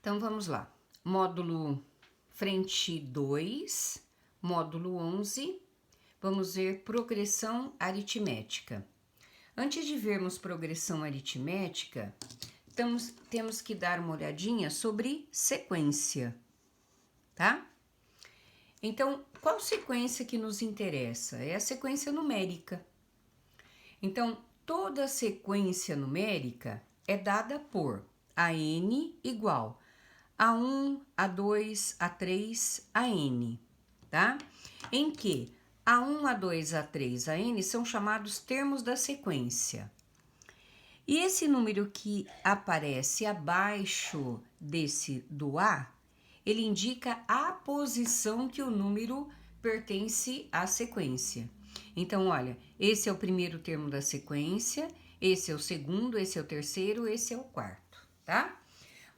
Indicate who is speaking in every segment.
Speaker 1: Então, vamos lá. Módulo frente 2, módulo 11, vamos ver progressão aritmética. Antes de vermos progressão aritmética, temos que dar uma olhadinha sobre sequência, tá? Então, qual sequência que nos interessa? É a sequência numérica. Então, toda sequência numérica é dada por AN igual A1, A2, A3, AN, tá? Em que A1, A2, A3, AN são chamados termos da sequência. E esse número que aparece abaixo desse do A, ele indica a posição que o número pertence à sequência. Então, olha, esse é o primeiro termo da sequência, esse é o segundo, esse é o terceiro, esse é o quarto, tá?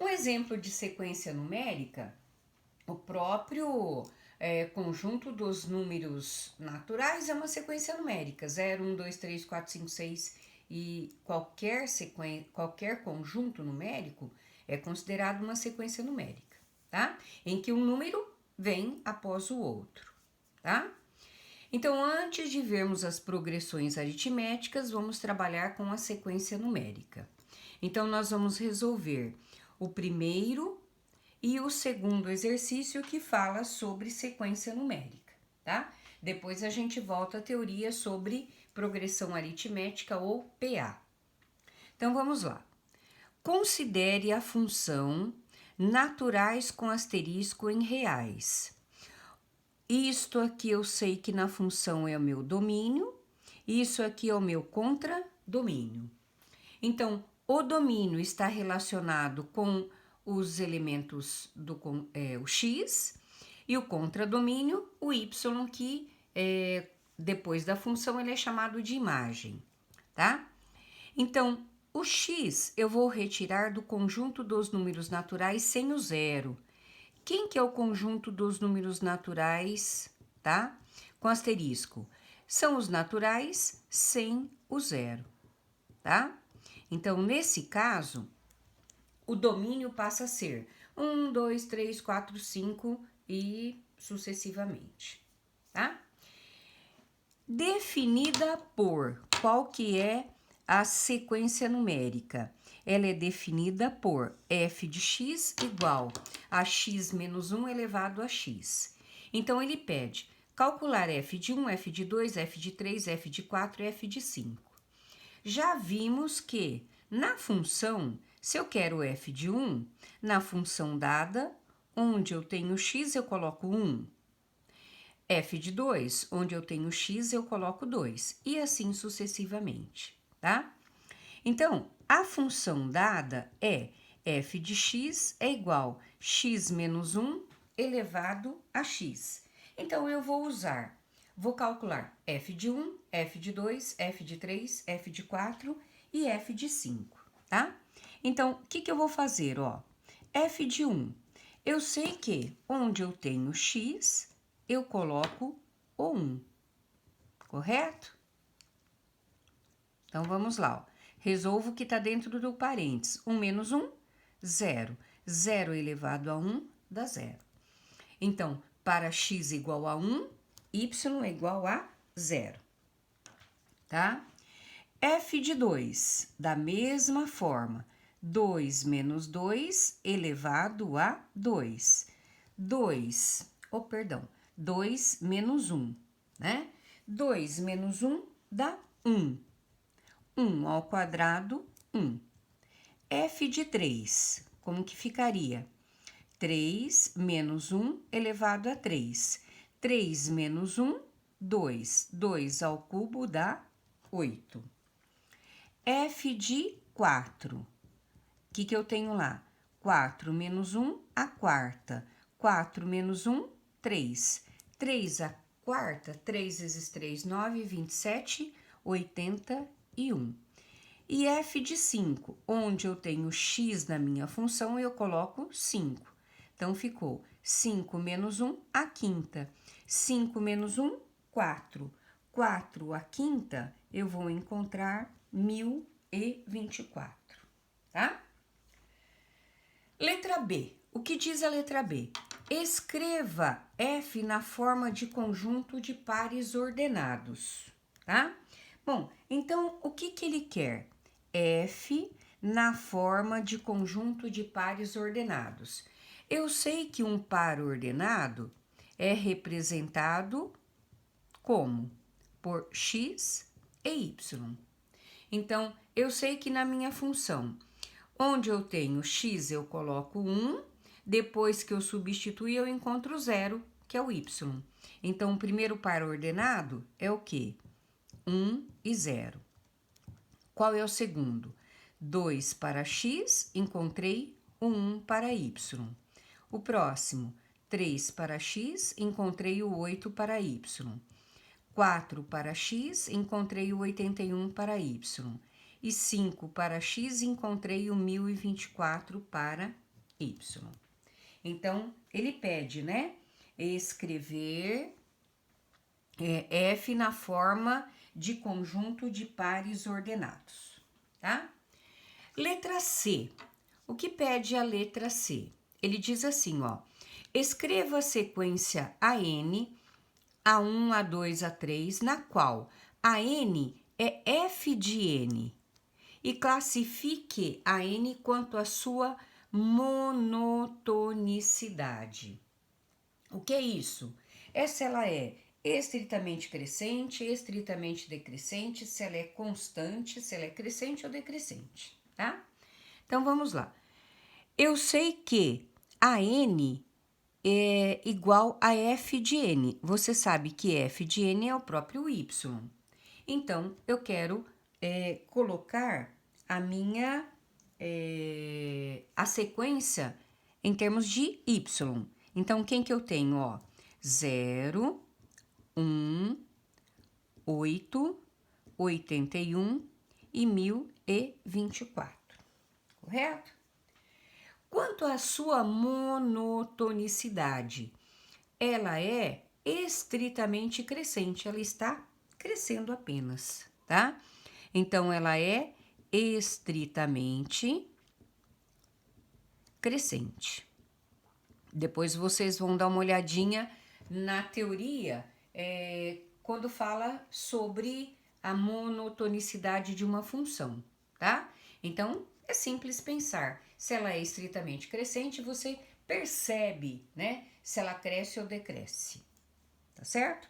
Speaker 1: Um exemplo de sequência numérica, o próprio conjunto dos números naturais é uma sequência numérica, 0, 1, 2, 3, 4, 5, 6, e qualquer conjunto numérico é considerado uma sequência numérica, tá? Em que um número vem após o outro, tá? Então, antes de vermos as progressões aritméticas, vamos trabalhar com a sequência numérica. Então, nós vamos resolver o primeiro e o segundo exercício que fala sobre sequência numérica, tá? Depois a gente volta à teoria sobre progressão aritmética ou PA. Então, vamos lá. Considere a função naturais com asterisco em reais. Isto aqui eu sei que na função é o meu domínio, isso aqui é o meu contradomínio. Então, o domínio está relacionado com os elementos do o x, e o contradomínio, o y, que depois da função ele é chamado de imagem, tá? Então, o x eu vou retirar do conjunto dos números naturais sem o zero. Quem que é o conjunto dos números naturais, tá? Com asterisco. São os naturais sem o zero, tá? Então, nesse caso, o domínio passa a ser 1, 2, 3, 4, 5 e sucessivamente, tá? Definida por, qual que é a sequência numérica? Ela é definida por f de x igual a x menos 1 elevado a x. Então, ele pede calcular f de 1, f de 2, f de 3, f de 4 e f de 5. Já vimos que na função, se eu quero f de 1, na função dada, onde eu tenho x, eu coloco 1. F de 2, onde eu tenho x, eu coloco 2. E assim sucessivamente, tá? Então, a função dada é f de x é igual a x menos 1 elevado a x. Então, eu vou calcular f de 1, f de 2, f de 3, f de 4 e f de 5, tá? Então, o que eu vou fazer, ó? F de 1, eu sei que onde eu tenho x, eu coloco o 1, correto? Então, vamos lá, ó. Resolvo o que está dentro do parênteses. 1 menos 1, 0. 0 elevado a 1 dá 0. Então, para x igual a 1, y é igual a 0. Tá? F de 2, da mesma forma. 2 menos 2 elevado a 2. 2 menos 1, né? 2 menos 1 dá 1. 1 ao quadrado, 1. F de 3, como que ficaria? 3 menos 1 elevado a 3. 3 menos 1, 2. 2 ao cubo dá 8. F de 4, o que eu tenho lá? 4 menos 1, a quarta. 4 menos 1, 3. 3 a quarta, 3 vezes 3, 9, 27, 81. E f de 5, onde eu tenho x na minha função, eu coloco 5. Então, ficou 5 menos 1, a quinta. 5 menos 1, 4. 4 a quinta, eu vou encontrar 1024, tá? Letra B. O que diz a letra B? Escreva f na forma de conjunto de pares ordenados, tá? Bom, então o que ele quer? F na forma de conjunto de pares ordenados. Eu sei que um par ordenado é representado como? Por x e y. Então, eu sei que na minha função, onde eu tenho x, eu coloco 1, depois que eu substituir, eu encontro 0, que é o y. Então, o primeiro par ordenado é o quê? 1 e 0. Qual é o segundo? 2 para x, encontrei o 1 para y. O próximo, 3 para x, encontrei o 8 para y. 4 para x, encontrei o 81 para y. E 5 para x, encontrei o 1024 para y. Então, ele pede, né? Escrever f na forma de conjunto de pares ordenados, tá? Letra C. O que pede a letra C? Ele diz assim, ó. Escreva a sequência AN, A1, A2, A3, na qual a N é f de N. E classifique a N quanto à sua monotonicidade. O que é isso? Se ela é estritamente crescente, estritamente decrescente, se ela é constante, se ela é crescente ou decrescente, tá? Então, vamos lá. Eu sei que a N é igual a f de N. Você sabe que f de N é o próprio y. Então, eu quero colocar a sequência em termos de y. Então, quem que eu tenho? Ó, 0, 1, 8, 81 e 1024. Correto? Quanto à sua monotonicidade, ela é estritamente crescente, ela está crescendo apenas, tá? Então, ela é estritamente crescente. Depois vocês vão dar uma olhadinha na teoria quando fala sobre a monotonicidade de uma função, tá? Então, é simples pensar. Se ela é estritamente crescente, você percebe, né? Se ela cresce ou decresce, tá certo?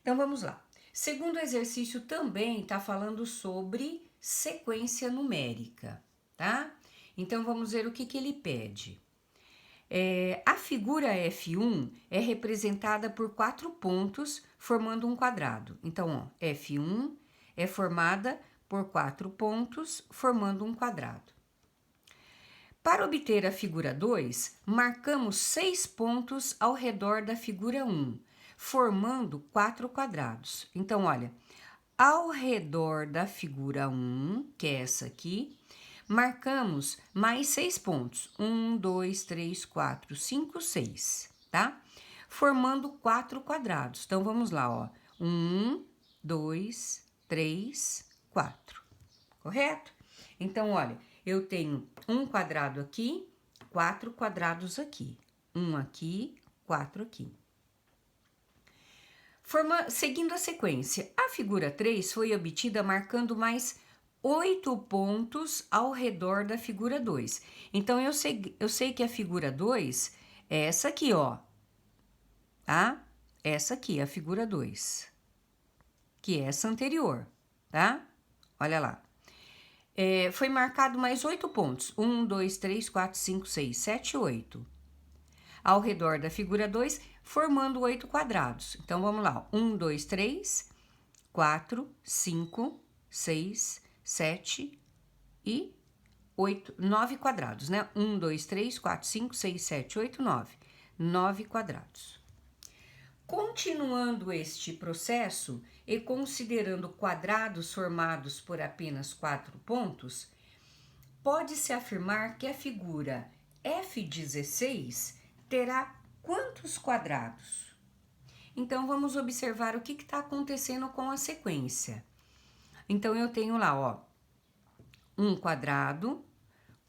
Speaker 1: Então, vamos lá. Segundo exercício também está falando sobre sequência numérica, tá? Então, vamos ver o que ele pede. A figura F1 é representada por 4 pontos formando um quadrado. Então, ó, F1 é formada por 4 pontos formando um quadrado. Para obter a figura 2, marcamos 6 pontos ao redor da figura 1, formando 4 quadrados. Então, olha, ao redor da figura 1, que é essa aqui, marcamos mais 6 pontos. 1, 2, 3, 4, 5, 6, tá? Formando 4 quadrados. Então, vamos lá, ó. 1, 2, 3, 4. Correto? Então, olha, eu tenho um quadrado aqui, 4 quadrados aqui. Um aqui, 4 aqui. Seguindo a sequência, a figura 3 foi obtida marcando mais 8 pontos ao redor da figura 2. Então, eu sei que a figura 2 é essa aqui, ó. Tá? Essa aqui é a figura 2. Que é essa anterior, tá? Olha lá. Foi marcado mais 8 pontos. 1, 2, 3, 4, 5, 6, 7, 8. Ao redor da figura 2, formando 8 quadrados. Então, vamos lá. 1, 2, 3, 4, 5, 6, 7 e 8, 9 quadrados, né? 1, 2, 3, 4, 5, 6, 7, 8, 9. 9 quadrados. Continuando este processo e considerando quadrados formados por apenas 4 pontos, pode-se afirmar que a figura F16 terá quantos quadrados? Então, vamos observar o que está acontecendo com a sequência. Então, eu tenho lá, ó, 1 quadrado,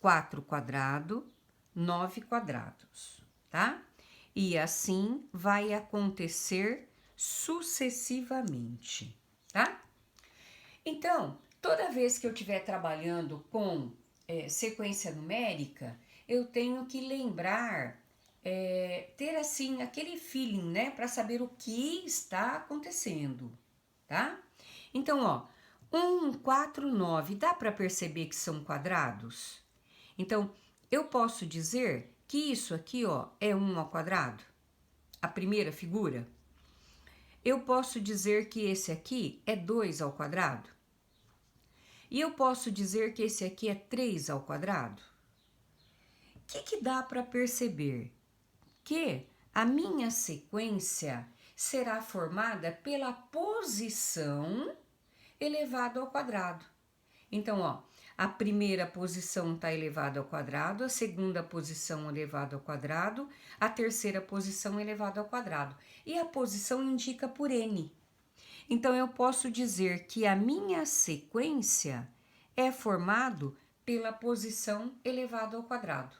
Speaker 1: 4 quadrado, 9 quadrados, tá? E assim vai acontecer sucessivamente, tá? Então, toda vez que eu estiver trabalhando com sequência numérica, eu tenho que lembrar, ter assim aquele feeling, né, para saber o que está acontecendo, tá? Então, ó, 1, 4, 9, dá para perceber que são quadrados? Então, eu posso dizer que isso aqui, ó, é 1 ao quadrado, a primeira figura. Eu posso dizer que esse aqui é 2 ao quadrado. E eu posso dizer que esse aqui é 3 ao quadrado. O que dá para perceber? Que a minha sequência será formada pela posição elevado ao quadrado. Então, ó, a primeira posição está elevada ao quadrado, a segunda posição elevada ao quadrado, a terceira posição elevada ao quadrado. E a posição indica por n. Então, eu posso dizer que a minha sequência é formado pela posição elevado ao quadrado.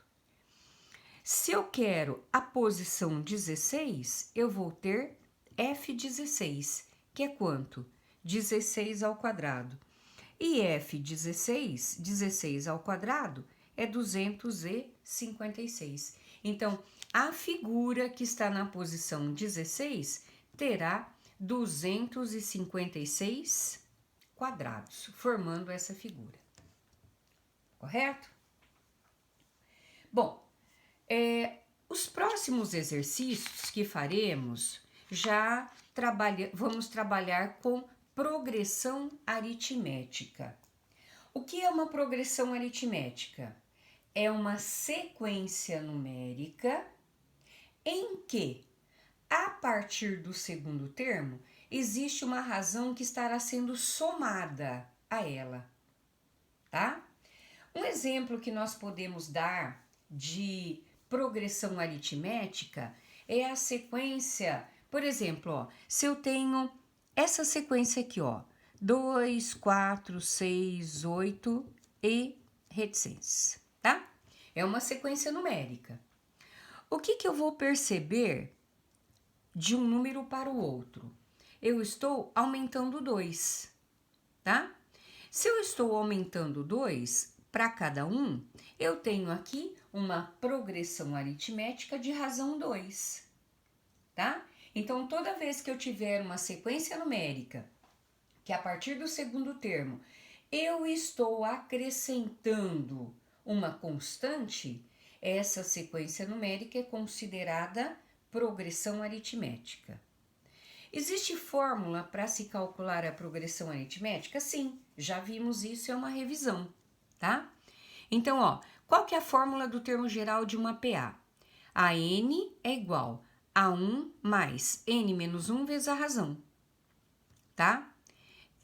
Speaker 1: Se eu quero a posição 16, eu vou ter f16, que é quanto? 16 ao quadrado. E f16, 16 ao quadrado, é 256. Então, a figura que está na posição 16 terá 256 quadrados, formando essa figura. Correto? Bom, os próximos exercícios que faremos vamos trabalhar com progressão aritmética. O que é uma progressão aritmética? É uma sequência numérica em que, a partir do segundo termo, existe uma razão que estará sendo somada a ela, tá? Um exemplo que nós podemos dar de progressão aritmética é a sequência, por exemplo, ó, se eu tenho essa sequência aqui, ó, 2, 4, 6, 8 e reticências, tá? É uma sequência numérica. O que eu vou perceber de um número para o outro? Eu estou aumentando 2, tá? Se eu estou aumentando 2 para cada um, eu tenho aqui uma progressão aritmética de razão 2, tá? Então, toda vez que eu tiver uma sequência numérica, que a partir do segundo termo eu estou acrescentando uma constante, essa sequência numérica é considerada progressão aritmética. Existe fórmula para se calcular a progressão aritmética? Sim, já vimos isso, é uma revisão, tá? Então, ó, qual que é a fórmula do termo geral de uma PA? A n é igual a 1 mais n menos 1 vezes a razão, tá?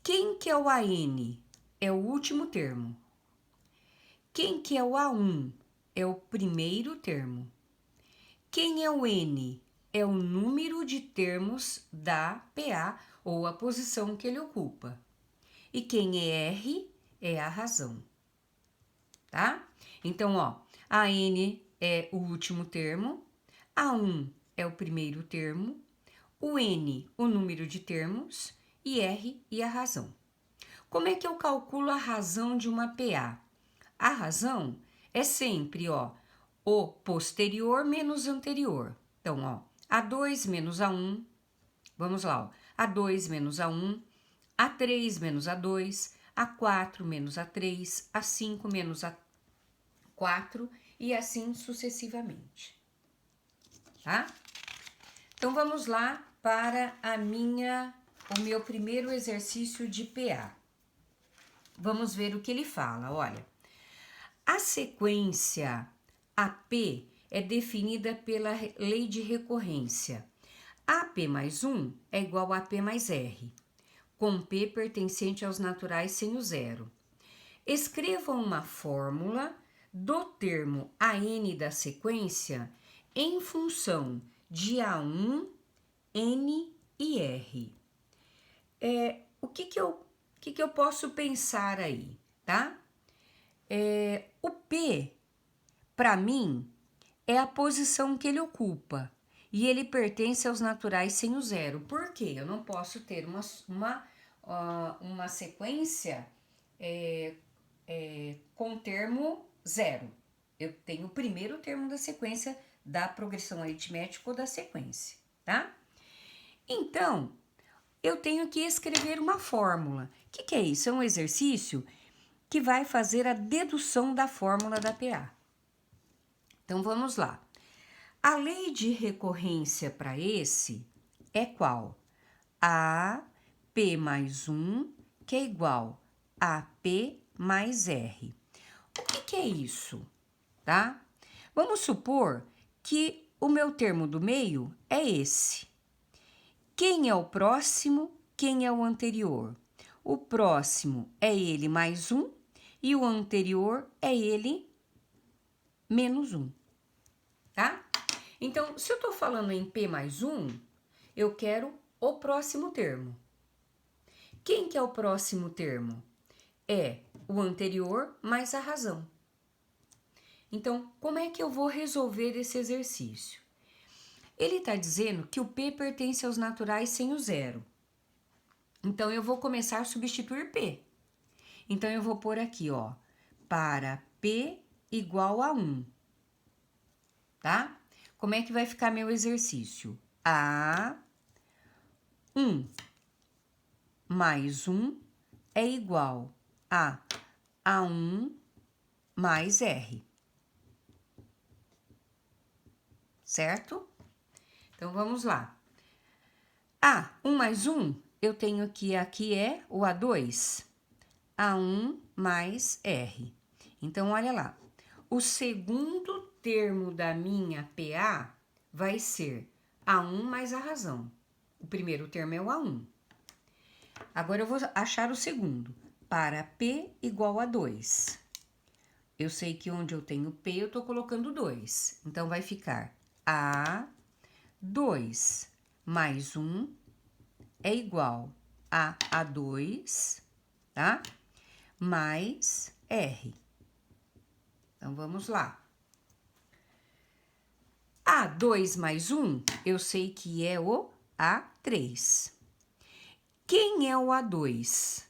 Speaker 1: Quem que é o AN? É o último termo. Quem que é o A1? É o primeiro termo. Quem é o N? É o número de termos da PA ou a posição que ele ocupa. E quem é R? É a razão, tá? Então, ó, a N é o último termo, A1 é o primeiro termo, o N, o número de termos, e R e a razão. Como é que eu calculo a razão de uma PA? A razão é sempre, ó, o posterior menos anterior. Então, ó, A2 menos A1, vamos lá, ó, A2 menos A1, A3 menos A2, A4 menos A3, A5 menos A4 e assim sucessivamente, tá? Então, vamos lá para o meu primeiro exercício de PA. Vamos ver o que ele fala, olha. A sequência AP é definida pela lei de recorrência. AP mais 1 é igual a AP mais R, com P pertencente aos naturais sem o zero. Escreva uma fórmula do termo AN da sequência em função de A1, N e R. O que eu posso pensar aí, tá? O P, para mim, é a posição que ele ocupa e ele pertence aos naturais sem o zero. Por quê? Eu não posso ter uma sequência com termo zero. Eu tenho o primeiro termo da sequência da progressão aritmética ou da sequência, tá? Então, eu tenho que escrever uma fórmula. O que é isso? É um exercício que vai fazer a dedução da fórmula da PA. Então, vamos lá. A lei de recorrência para esse é qual? AP mais 1, que é igual a AP mais R. O que é isso? Tá? Vamos supor que o meu termo do meio é esse. Quem é o próximo? Quem é o anterior? O próximo é ele mais 1 e o anterior é ele menos 1. Tá? Então, se eu estou falando em P mais 1, eu quero o próximo termo. Quem que é o próximo termo? É o anterior mais a razão. Então, como é que eu vou resolver esse exercício? Ele está dizendo que o P pertence aos naturais sem o zero. Então, eu vou começar a substituir P. Então, eu vou pôr aqui, ó, para P igual a 1. Tá? Como é que vai ficar meu exercício? A1 mais 1 é igual a A1 mais R. Certo? Então, vamos lá. A1 mais 1, eu tenho que aqui é o A2. A1 mais R. Então, olha lá. O segundo termo da minha PA vai ser A1 mais a razão. O primeiro termo é o A1. Agora, eu vou achar o segundo. Para P igual a 2. Eu sei que onde eu tenho P, eu estou colocando 2. Então, vai ficar A2 mais 1 é igual a A2, tá? Mais R. Então, vamos lá. A2 mais 1, eu sei que é o A3. Quem é o A2?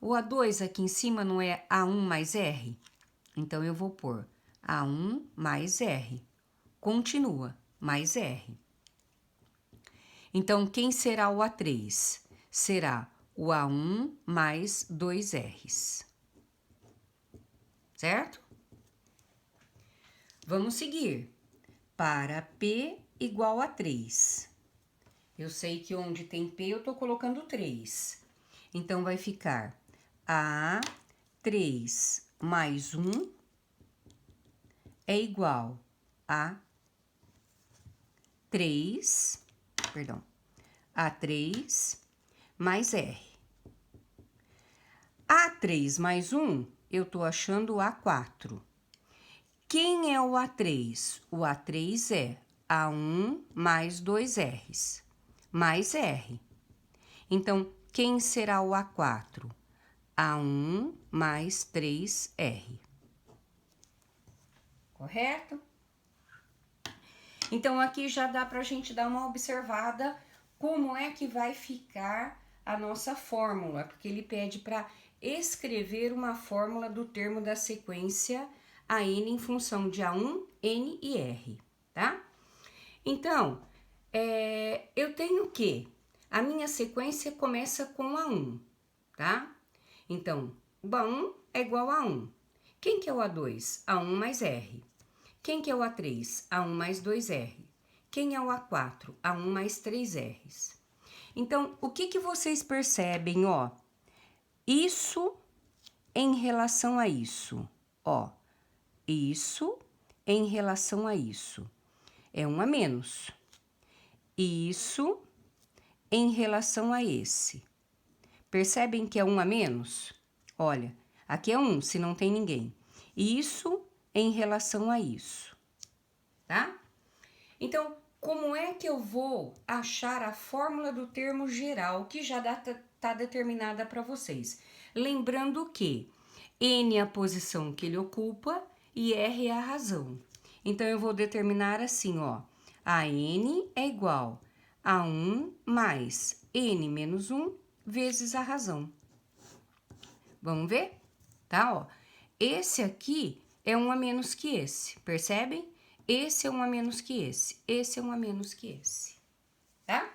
Speaker 1: O A2 aqui em cima não é A1 mais R? Então, eu vou pôr A1 mais R. Continua, mais R. Então, quem será o A3? Será o A1 mais 2 R's. Certo? Vamos seguir. Para P igual a 3. Eu sei que onde tem P, eu estou colocando 3. Então, vai ficar A3 mais 1 é igual a 3, A3 mais R. A3 mais 1, eu estou achando o A4. Quem é o A3? O A3 é A1 mais 2 R's, mais R. Então, quem será o A4? A1 mais 3R. Correto? Então, aqui já dá para a gente dar uma observada como é que vai ficar a nossa fórmula, porque ele pede para escrever uma fórmula do termo da sequência AN em função de A1, N e R, tá? Então, eu tenho que a minha sequência começa com A1, tá? Então, o A1 é igual a 1. Quem que é o A2? A1 mais R. Quem que é o A3? A1 mais 2R. Quem é o A4? A1 mais 3Rs. Então, o que vocês percebem, ó? Isso em relação a isso, ó. Isso em relação a isso. É um a menos. Isso em relação a esse. Percebem que é um a menos? Olha, aqui é um, se não tem ninguém. Isso em relação a isso, tá? Então, como é que eu vou achar a fórmula do termo geral que já está determinada para vocês? Lembrando que N é a posição que ele ocupa e R é a razão. Então, eu vou determinar assim, ó. A n é igual a 1 mais n menos 1 vezes a razão. Vamos ver? Tá, ó. Esse aqui é um a menos que esse, percebem? Esse é um a menos que esse é um a menos que esse, tá?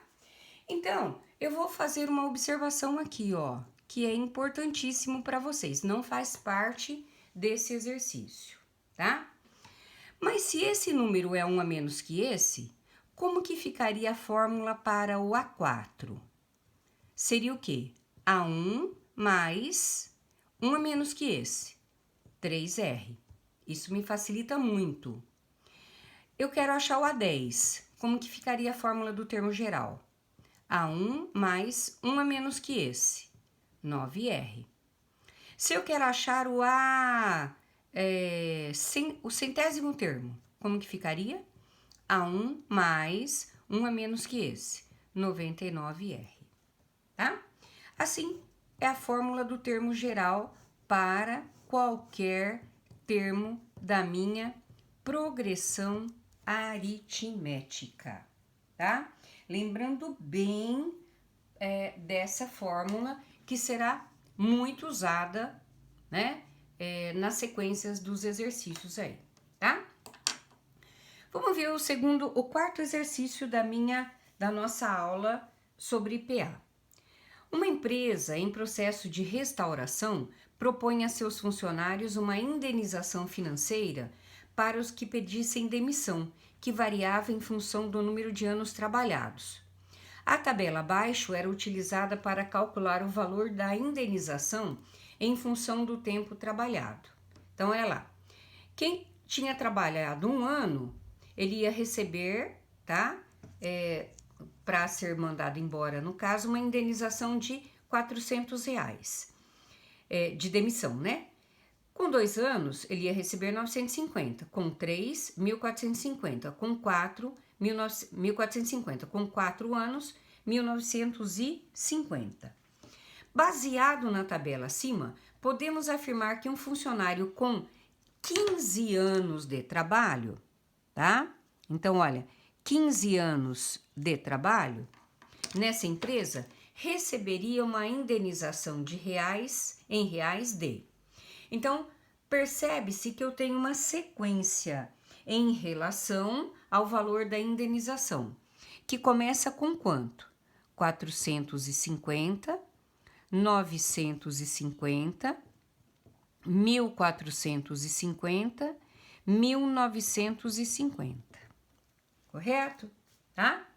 Speaker 1: Então, eu vou fazer uma observação aqui, ó, que é importantíssimo para vocês, não faz parte desse exercício, tá? Mas se esse número é um a menos que esse, como que ficaria a fórmula para o A4? Seria o quê? A1 mais 1 a menos que esse, 3R. Isso me facilita muito. Eu quero achar o A10. Como que ficaria a fórmula do termo geral? A1 mais 1 a menos que esse, 9R. Se eu quero achar o o centésimo termo, como que ficaria? A1 mais 1 a menos que esse, 99R, tá? Assim, é a fórmula do termo geral para qualquer termo da minha progressão aritmética, tá? Lembrando bem dessa fórmula que será muito usada, né, nas sequências dos exercícios aí, tá? Vamos ver o quarto exercício da nossa aula sobre IPA. Uma empresa em processo de restauração propõe a seus funcionários uma indenização financeira para os que pedissem demissão, que variava em função do número de anos trabalhados. A tabela abaixo era utilizada para calcular o valor da indenização em função do tempo trabalhado. Então, olha lá. Quem tinha trabalhado 1 ano, ele ia receber, tá? Para ser mandado embora, no caso, uma indenização de R$400, de demissão, né? Com 2 anos, ele ia receber 950, com 3, 1.450, com 4, 1.450, com 4 anos, 1.950. Baseado na tabela acima, podemos afirmar que um funcionário com 15 anos de trabalho, tá? Então, olha, 15 anos de trabalho, nessa empresa, receberia uma indenização em reais de. Então, percebe-se que eu tenho uma sequência em relação ao valor da indenização, que começa com quanto? 450, 950, 1.450, 1.950. Correto? Tá?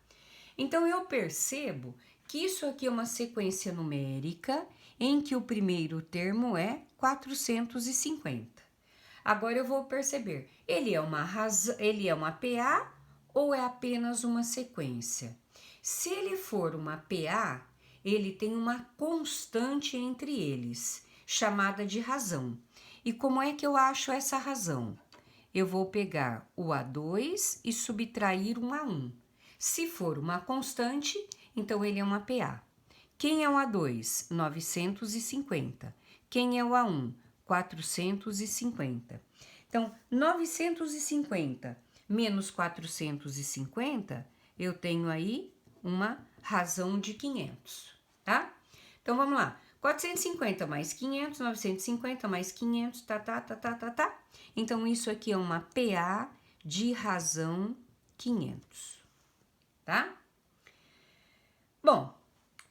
Speaker 1: Então, eu percebo que isso aqui é uma sequência numérica em que o primeiro termo é 450. Agora eu vou perceber, ele é uma PA ou é apenas uma sequência? Se ele for uma PA, ele tem uma constante entre eles, chamada de razão. E como é que eu acho essa razão? Eu vou pegar o A2 e subtrair um A1. Se for uma constante, então ele é uma PA. Quem é o A2? 950. Quem é o A1? 450. Então, 950 menos 450, eu tenho aí uma razão de 500, tá? Então, vamos lá. 450 mais 500, 950 mais 500, tá. Então, isso aqui é uma PA de razão 500, tá? Bom,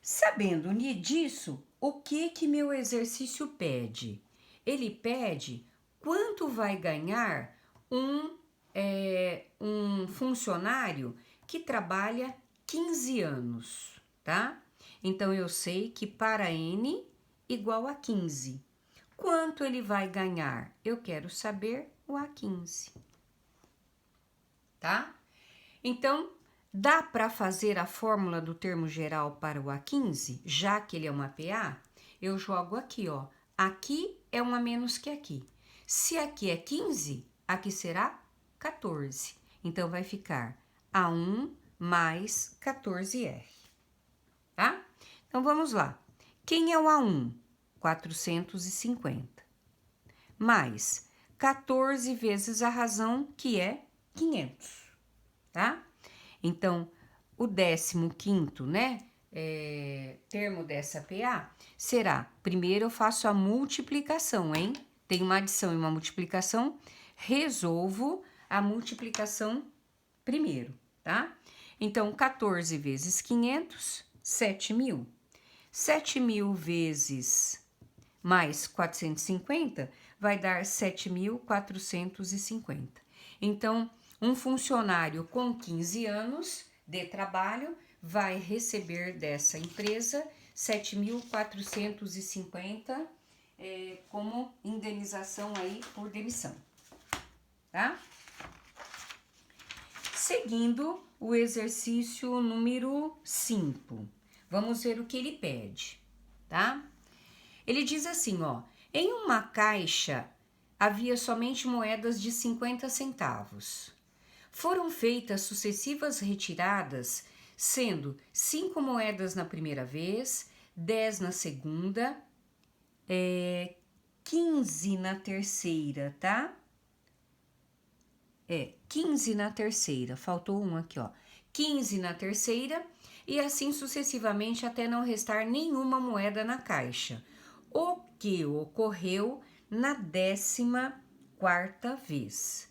Speaker 1: sabendo disso, o que meu exercício pede? Ele pede quanto vai ganhar um funcionário que trabalha 15 anos, tá? Então, eu sei que para N igual a 15. Quanto ele vai ganhar? Eu quero saber o A15, tá? Então, dá para fazer a fórmula do termo geral para o A15, já que ele é uma PA? Eu jogo aqui, ó. Aqui é um a menos que aqui. Se aqui é 15, aqui será 14. Então, vai ficar A1 mais 14R, tá? Então, vamos lá. Quem é o A1? 450. Mais 14 vezes a razão, que é 500, tá? Então, o 15º, né, termo dessa PA será, primeiro eu faço a multiplicação, hein? Tem uma adição e uma multiplicação, resolvo a multiplicação primeiro, tá? Então, 14 vezes 500, 7.000. 7.000 vezes mais 450 vai dar 7.450. Então, um funcionário com 15 anos de trabalho vai receber dessa empresa 7.450 como indenização aí por demissão, tá? Seguindo o exercício número 5, vamos ver o que ele pede, tá? Ele diz assim, ó, em uma caixa havia somente moedas de 50 centavos. Foram feitas sucessivas retiradas, sendo 5 moedas na primeira vez, 10 na segunda, 15 na terceira, tá? 15 na terceira, faltou um aqui, ó. 15 na terceira e assim sucessivamente até não restar nenhuma moeda na caixa. O que ocorreu na 14ª vez.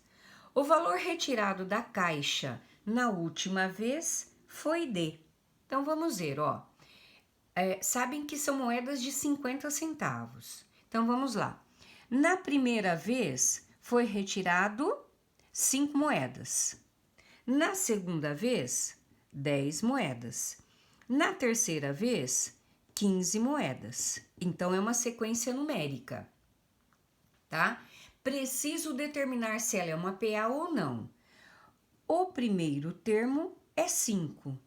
Speaker 1: O valor retirado da caixa na última vez foi de. Então, vamos ver, ó. Sabem que são moedas de 50 centavos. Então, vamos lá. Na primeira vez, foi retirado 5 moedas. Na segunda vez, 10 moedas. Na terceira vez, 15 moedas. Então, é uma sequência numérica, tá? Preciso determinar se ela é uma PA ou não. O primeiro termo é 5.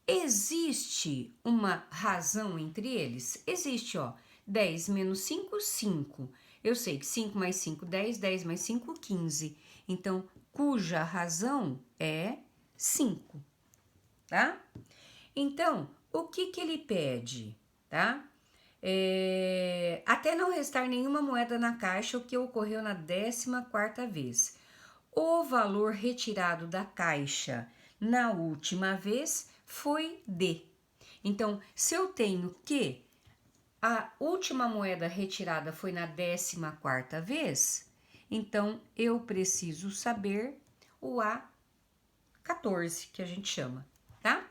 Speaker 1: Existe uma razão entre eles? Existe, ó. 10 menos 5, 5. Eu sei que 5 mais 5, 10, 10 mais 5, 15. Então, cuja razão é 5, tá? Então, o que ele pede, tá? Até não restar nenhuma moeda na caixa, o que ocorreu na 14ª vez. O valor retirado da caixa na última vez foi de. Então, se eu tenho que a última moeda retirada foi na 14ª vez, então eu preciso saber o A14, que a gente chama, tá?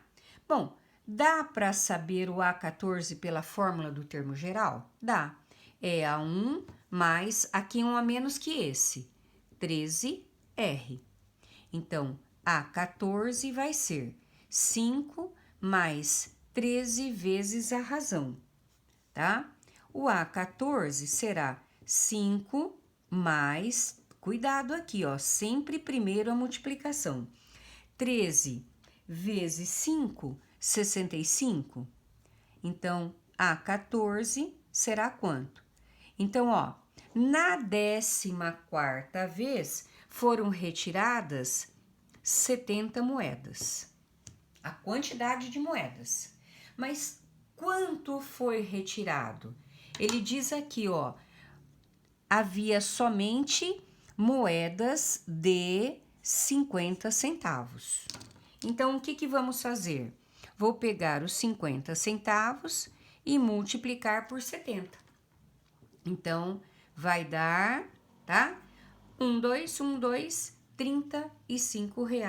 Speaker 1: Bom, dá para saber o A14 pela fórmula do termo geral? Dá. É A1 mais aqui um a menos que esse, 13R. Então, A14 vai ser 5 mais 13 vezes a razão, tá? O A14 será 5 mais, cuidado aqui, ó, sempre primeiro a multiplicação. 13 vezes 5, 65. Então, A14 será quanto? Então, ó, na 14ª vez foram retiradas 70 moedas. A quantidade de moedas. Mas quanto foi retirado? Ele diz aqui, ó, havia somente moedas de 50 centavos. Então, o que vamos fazer? Vou pegar os 50 centavos e multiplicar por 70. Então, vai dar, tá? 1, 2, 1, 2, R$35.